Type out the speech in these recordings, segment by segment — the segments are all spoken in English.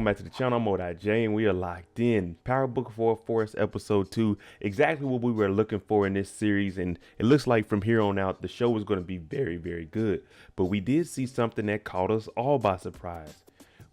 Welcome back to the channel. I'm MoedotJ and we are locked in. Power Book 4 Forest episode 2. Exactly what we were looking for in this series, and it looks like from here on out the show is going to be very, very good. But we did see something that caught us all by surprise.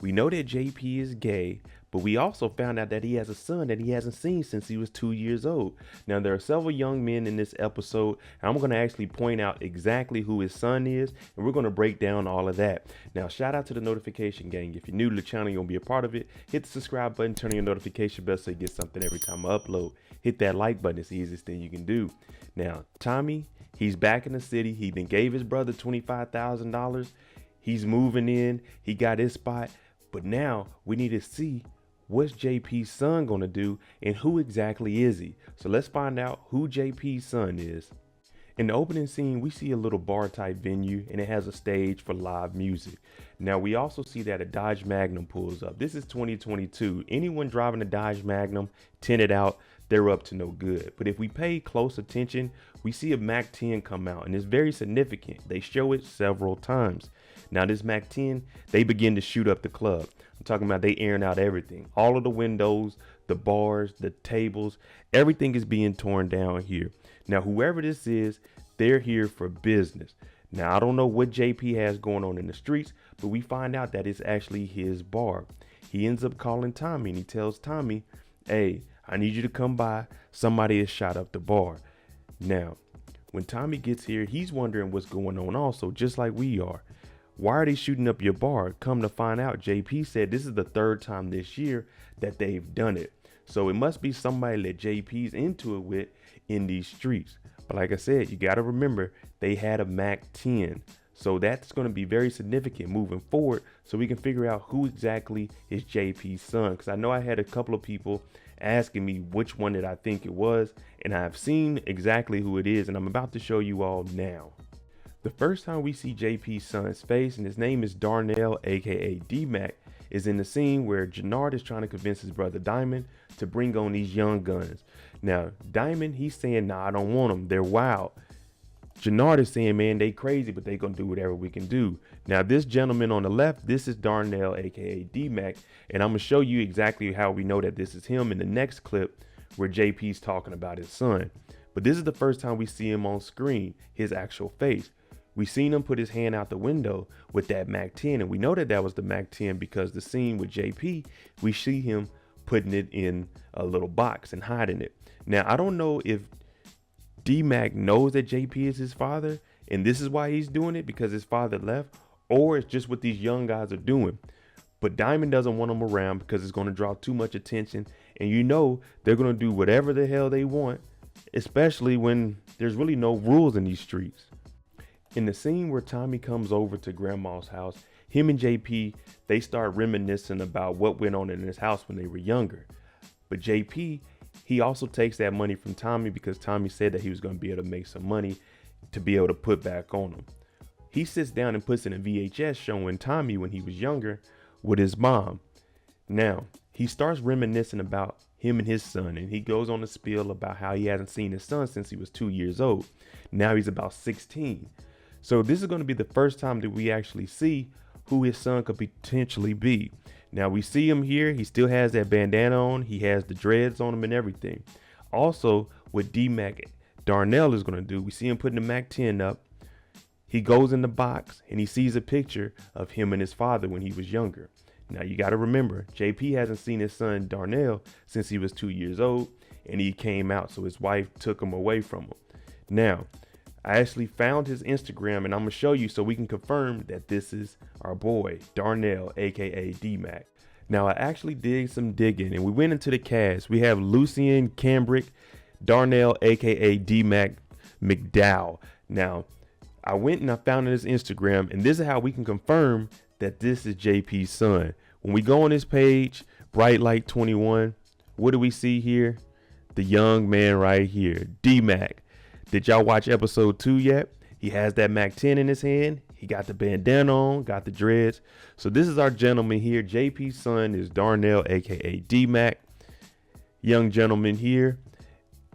We know that JP is gay, but we also found out that he has a son that he hasn't seen since he was 2 years old. Now, there are several young men in this episode, and I'm going to actually point out exactly who his son is, and we're going to break down all of that. Now, shout out to the notification gang. If you're new to the channel, you're going to be a part of it. Hit the subscribe button, turn on your notification bell so you get something every time I upload. Hit that like button. It's the easiest thing you can do. Now, Tommy, he's back in the city. He then gave his brother $25,000. He's moving in. He got his spot. But now we need to see what's JP's son gonna do and who exactly is he. So let's find out who JP's son is. In the opening scene, we see a little bar type venue and it has a stage for live music. Now we also see that a Dodge Magnum pulls up. This is 2022. Anyone driving a Dodge Magnum tinted out, they're up to no good. But if we pay close attention, we see a Mac 10 come out and it's very significant. They show it several times. Now this Mac 10, they begin to shoot up the club. I'm talking about they airing out everything. All of the windows, the bars, the tables, everything is being torn down here. Now whoever this is, they're here for business. Now I don't know what JP has going on in the streets, but we find out that it's actually his bar. He ends up calling Tommy and he tells Tommy, hey, I need you to come by. Somebody has shot up the bar. Now, when Tommy gets here, he's wondering what's going on also, just like we are. Why are they shooting up your bar? Come to find out, JP said this is the third time this year that they've done it. So it must be somebody that JP's into it with in these streets. But like I said, you got to remember they had a Mac 10. So that's going to be very significant moving forward so we can figure out who exactly is JP's son. Because I know I had a couple of people asking me which one did I think it was. And I've seen exactly who it is. And I'm about to show you all now. The first time we see JP's son's face, and his name is Darnell, aka Dmac, is in the scene where Jenard is trying to convince his brother Diamond to bring on these young guns. Now, Diamond, he's saying, nah, I don't want them. They're wild. Jenard is saying, man, they crazy, but they gonna do whatever we can do. Now, this gentleman on the left, this is Darnell, aka Dmac, and I'm gonna show you exactly how we know that this is him in the next clip where JP's talking about his son. But this is the first time we see him on screen, his actual face. We seen him put his hand out the window with that Mac 10, and we know that that was the Mac 10 because the scene with JP, we see him putting it in a little box and hiding it. Now, I don't know if Dmac knows that JP is his father, and this is why he's doing it because his father left, or it's just what these young guys are doing. But Diamond doesn't want him around because it's going to draw too much attention, and you know they're going to do whatever the hell they want, especially when there's really no rules in these streets. In the scene where Tommy comes over to Grandma's house, him and JP, they start reminiscing about what went on in his house when they were younger. But JP, he also takes that money from Tommy because Tommy said that he was going to be able to make some money to be able to put back on him. He sits down and puts in a VHS showing Tommy when he was younger with his mom. Now, he starts reminiscing about him and his son, and he goes on a spiel about how he hasn't seen his son since he was 2 years old. Now he's about 16. So this is going to be the first time that we actually see who his son could potentially be. Now we see him here. He still has that bandana on. He has the dreads on him and everything. Also, what Dmac Darnell is going to do, we see him putting the Mac 10 up. He goes in the box and he sees a picture of him and his father when he was younger. Now you got to remember, JP hasn't seen his son Darnell since he was 2 years old, and he came out, so his wife took him away from him. Now, I actually found his Instagram and I'm gonna show you so we can confirm that this is our boy Darnell, aka Dmac. Now I actually did some digging and we went into the cast. We have Lucien Cambric, Darnell, aka Dmac McDowell. Now I went and I found his Instagram, and this is how we can confirm that this is JP's son. When we go on his page, Bright Light 21, what do we see here? The young man right here, Dmac. Did y'all watch episode 2 yet? He has that Mac 10 in his hand. He got the bandana on, got the dreads. So this is our gentleman here. JP's son is Darnell, aka Dmac. Young gentleman here.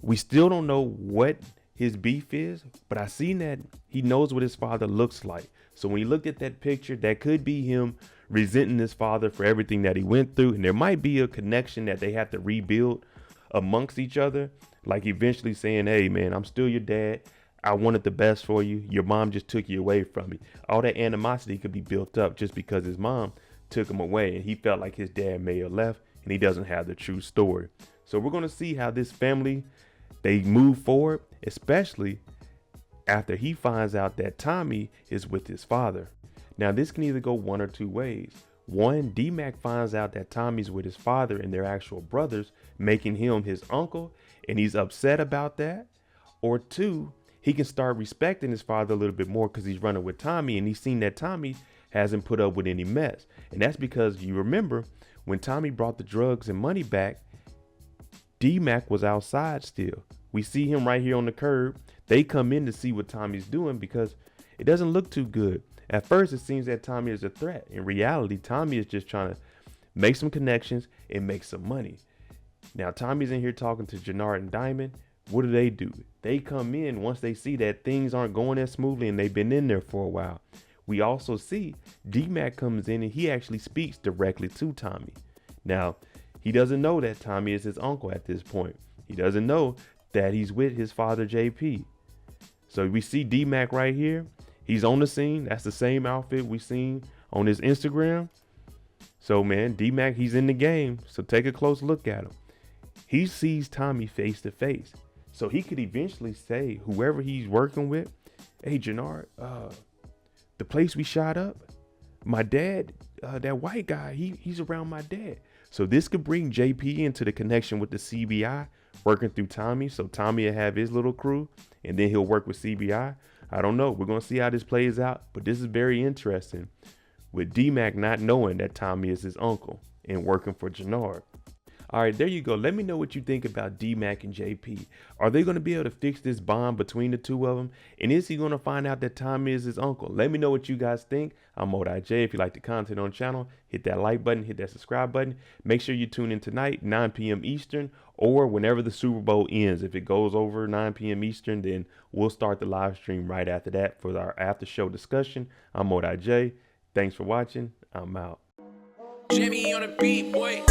We still don't know what his beef is, but I seen that he knows what his father looks like. So when he looked at that picture, that could be him resenting his father for everything that he went through. And there might be a connection that they have to rebuild amongst each other. Like eventually saying, hey, man, I'm still your dad. I wanted the best for you. Your mom just took you away from me. All that animosity could be built up just because his mom took him away and he felt like his dad may have left and he doesn't have the true story. So we're going to see how this family, they move forward, especially after he finds out that Tommy is with his father. Now, this can either go one or two ways. One, Dmac finds out that Tommy's with his father and they're actual brothers, making him his uncle, and he's upset about that. Or two, he can start respecting his father a little bit more because he's running with Tommy and he's seen that Tommy hasn't put up with any mess. And that's because you remember when Tommy brought the drugs and money back, Dmac was outside still. We see him right here on the curb. They come in to see what Tommy's doing because it doesn't look too good. At first, it seems that Tommy is a threat. In reality, Tommy is just trying to make some connections and make some money. Now, Tommy's in here talking to Jenard and Diamond. What do? They come in once they see that things aren't going as smoothly and they've been in there for a while. We also see Dmac comes in and he actually speaks directly to Tommy. Now, he doesn't know that Tommy is his uncle at this point. He doesn't know that he's with his father, JP. So we see Dmac right here. He's on the scene. That's the same outfit we seen on his Instagram. So, man, Dmac, he's in the game. So take a close look at him. He sees Tommy face to face. So he could eventually say, whoever he's working with, hey, Jenard, the place we shot up, my dad, that white guy, he's around my dad. So this could bring JP into the connection with the CBI working through Tommy. So Tommy will have his little crew and then he'll work with CBI. I don't know. We're going to see how this plays out. But this is very interesting with Dmac not knowing that Tommy is his uncle and working for Jenard. All right, there you go. Let me know what you think about Dmac and JP. Are they going to be able to fix this bond between the two of them? And is he going to find out that Tommy is his uncle? Let me know what you guys think. I'm MoedotJ. If you like the content on the channel, hit that like button, hit that subscribe button. Make sure you tune in tonight, 9 p.m. Eastern, or whenever the Super Bowl ends. If it goes over 9 p.m. Eastern, then we'll start the live stream right after that for our after show discussion. I'm MoedotJ. Thanks for watching. I'm out. Jimmy on the beat, boy.